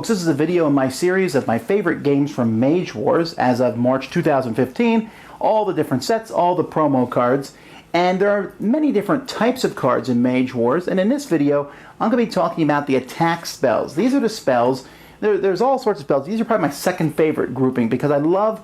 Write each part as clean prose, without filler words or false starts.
Folks, this is a video in my series of my favorite games from Mage Wars as of March 2015. All the different sets, all the promo cards. And there are many different types of cards in Mage Wars. And in this video, I'm going to be talking about the attack spells. These are the spells. There's all sorts of spells. These are probably my second favorite grouping because I love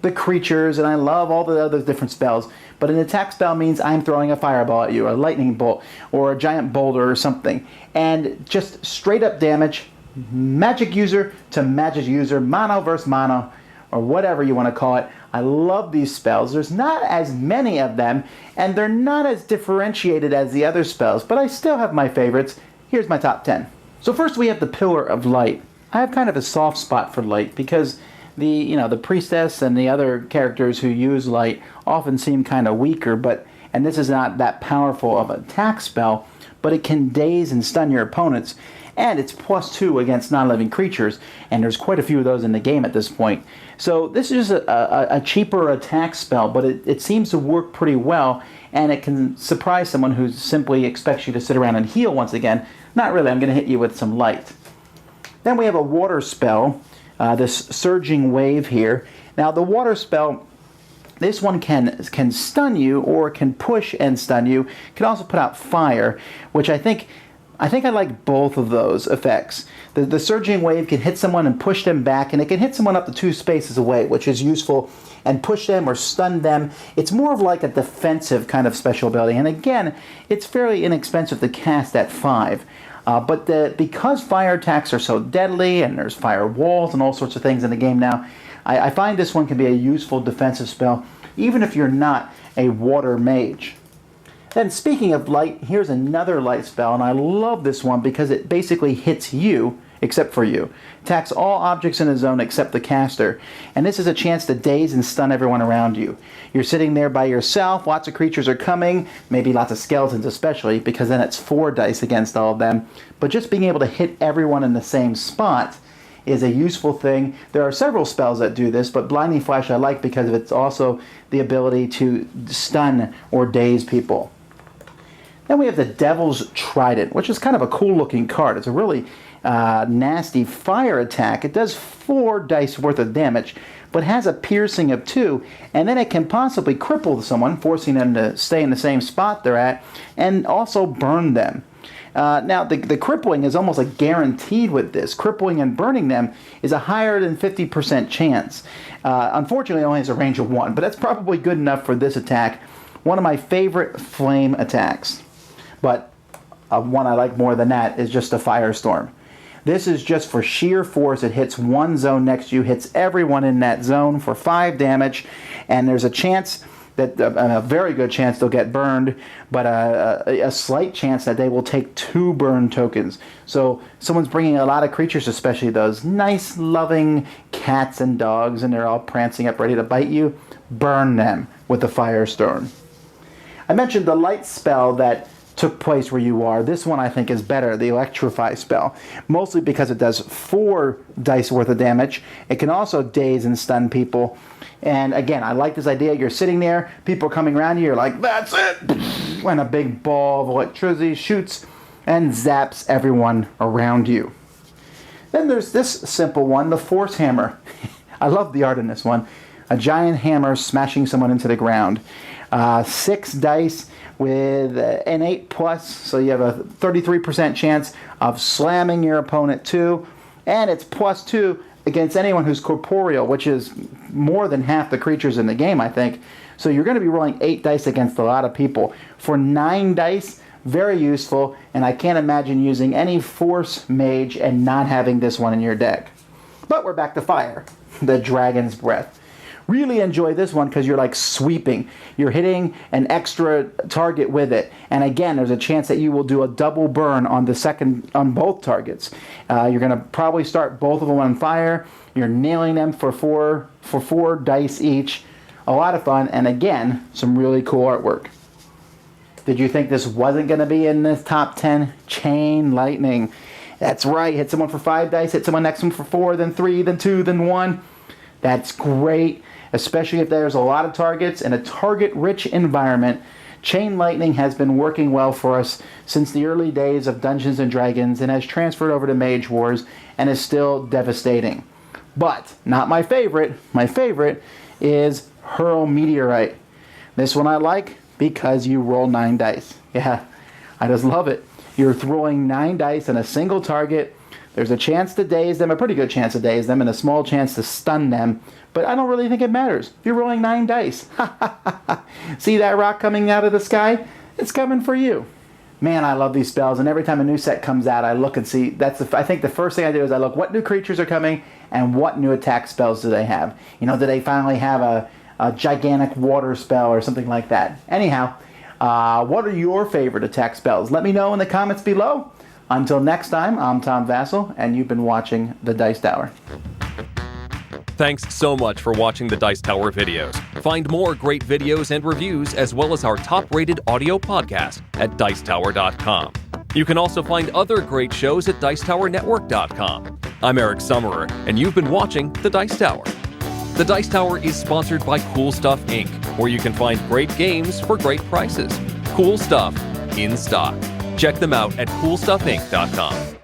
the creatures and I love all the other different spells. But an attack spell means I'm throwing a fireball at you, a lightning bolt, or a giant boulder or something. And just straight up damage. Magic user to magic user, mono versus mono, or whatever you want to call it. I love these spells. There's not as many of them, and they're not as differentiated as the other spells, but I still have my favorites. Here's my top 10. So first we have the Pillar of Light. I have kind of a soft spot for light because the priestess and the other characters who use light often seem kind of weaker, and this is not that powerful of an attack spell, but it can daze and stun your opponents. And it's +2 against non-living creatures, and there's quite a few of those in the game at this point. So this is a cheaper attack spell, but it seems to work pretty well, and it can surprise someone who simply expects you to sit around and heal once again. Not really, I'm going to hit you with some light. Then we have a water spell, this Surging Wave here. Now the water spell, this one can stun you, or can push and stun you. It can also put out fire, which I think I like both of those effects. The Surging Wave can hit someone and push them back, and it can hit someone up to 2 spaces away, which is useful, and push them or stun them. It's more of like a defensive kind of special ability, and again, it's fairly inexpensive to cast at 5. Because fire attacks are so deadly, and there's fire walls and all sorts of things in the game now, I find this one can be a useful defensive spell, even if you're not a water mage. Then speaking of light, here's another light spell, and I love this one because it basically hits you, except for you. Attacks all objects in a zone except the caster, and this is a chance to daze and stun everyone around you. You're sitting there by yourself, lots of creatures are coming, maybe lots of skeletons especially, because then it's 4 dice against all of them. But just being able to hit everyone in the same spot is a useful thing. There are several spells that do this, but Blinding Flash I like because it's also the ability to stun or daze people. Then we have the Devil's Trident, which is kind of a cool looking card. It's a really nasty fire attack. It does 4 dice worth of damage, but has a piercing of 2, and then it can possibly cripple someone, forcing them to stay in the same spot they're at, and also burn them. Now, the crippling is almost like guaranteed with this. Crippling and burning them is a higher than 50% chance. Unfortunately, it only has a range of 1, but that's probably good enough for this attack. One of my favorite flame attacks. But one I like more than that is just a Firestorm. This is just for sheer force. It hits one zone next to you, hits everyone in that zone for 5 damage, and there's a chance that, a very good chance they'll get burned, but a slight chance that they will take 2 burn tokens. So someone's bringing a lot of creatures, especially those nice, loving cats and dogs, and they're all prancing up ready to bite you. Burn them with the Firestorm. I mentioned the light spell that took place where you are. This one I think is better, the Electrify spell, mostly because it does 4 dice worth of damage. It can also daze and stun people, and again, I like this idea. You're sitting there, people are coming around you, you're like, that's it, when a big ball of electricity shoots and zaps everyone around you. Then there's this simple one, the Force Hammer. I love the art in this one. A giant hammer smashing someone into the ground. 6 dice with an 8+, so you have a 33% chance of slamming your opponent too, and it's +2 against anyone who's corporeal, which is more than half the creatures in the game, I think. So you're going to be rolling 8 dice against a lot of people. For 9 dice, very useful, and I can't imagine using any Force Mage and not having this one in your deck. But we're back to fire, the Dragon's Breath. Really enjoy this one because you're like sweeping. You're hitting an extra target with it. And again, there's a chance that you will do a double burn on both targets. You're going to probably start both of them on fire. You're nailing them for 4 dice each. A lot of fun, and again, some really cool artwork. Did you think this wasn't going to be in this top 10? Chain Lightning. That's right. Hit someone for 5 dice, hit someone next to them for 4, then 3, then 2, then 1. That's great, especially if there's a lot of targets in a target-rich environment. Chain lightning has been working well for us since the early days of Dungeons & Dragons and has transferred over to Mage Wars and is still devastating. But not my favorite. My favorite is Hurl Meteorite. This one I like because you roll 9 dice. Yeah, I just love it. You're throwing 9 dice on a single target. There's a chance to daze them, a pretty good chance to daze them, and a small chance to stun them. But I don't really think it matters. You're rolling 9 dice. See that rock coming out of the sky? It's coming for you. Man, I love these spells, and every time a new set comes out, I look and see. I think the first thing I do is I look what new creatures are coming and what new attack spells do they have. You know, do they finally have a gigantic water spell or something like that? Anyhow, what are your favorite attack spells? Let me know in the comments below. Until next time, I'm Tom Vasel, and you've been watching The Dice Tower. Thanks so much for watching the Dice Tower videos. Find more great videos and reviews, as well as our top-rated audio podcast at Dicetower.com. You can also find other great shows at Dicetowernetwork.com. I'm Eric Summerer, and you've been watching The Dice Tower. The Dice Tower is sponsored by Cool Stuff Inc., where you can find great games for great prices. Cool stuff in stock. Check them out at CoolStuffInc.com.